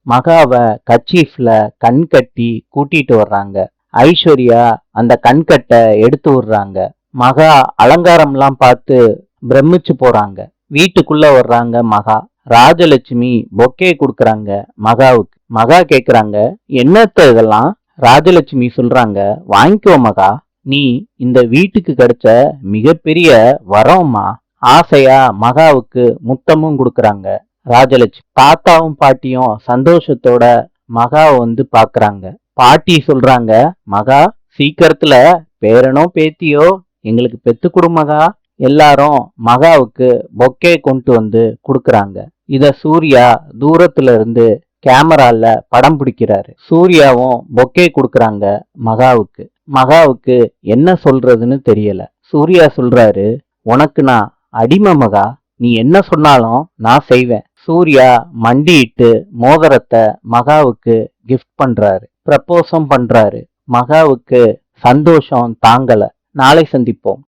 மகாவ கர்ச்சீஃப்ல கண் கட்டி கூட்டிட்டு வர்றாங்க. ஐஸ்வர்யா அந்த கண்கட்டை எடுத்து விடுறாங்க. மகா அலங்காரம்லாம் பார்த்து பிரமிச்சு போறாங்க. வீட்டுக்குள்ள வர்றாங்க மகா. ராஜலட்சுமி பொக்கே கொடுக்கறாங்க மகாவுக்கு. மகா கேக்குறாங்க, என்னத்த இதெல்லாம்? ராஜலட்சுமி சொல்றாங்க, வாங்கிக்கோ மகா, நீ இந்த வீட்டுக்கு கிடைச்ச மிகப்பெரிய வரம்மா. ஆசையா மகாவுக்கு முத்தமும் கொடுக்கறாங்க ராஜலட்சுமி. தாத்தாவும் பாட்டியும் சந்தோஷத்தோட மகாவை வந்து பாக்குறாங்க. பாட்டி சொல்றாங்க, மகா சீக்கிரத்துல பேரனோ பேத்தியோ எங்களுக்கு பெத்து கொடு மகா. எல்லாரும் மகாவுக்கு பொக்கே கொண்டு வந்து கொடுக்கறாங்க. இத சூர்யா தூரத்துல இருந்து கேமரால படம் பிடிக்கிறாரு. சூர்யாவும் பொக்கே கொடுக்கறாங்க மகாவுக்கு. மகாவுக்கு என்ன சொல்றதுன்னு தெரியல. சூர்யா சொல்றாரு, உனக்கு நான் அடிமை மகா, நீ என்ன சொன்னாலும் நான் செய்வேன். சூர்யா மண்டியிட்டு மோதிரத்தை மகாவுக்கு கிஃப்ட் பண்றாரு. ப்ரப்போஸும் பண்றாரு. மகாவுக்கு சந்தோஷம் தாங்கல. நாளை சந்திப்போம்.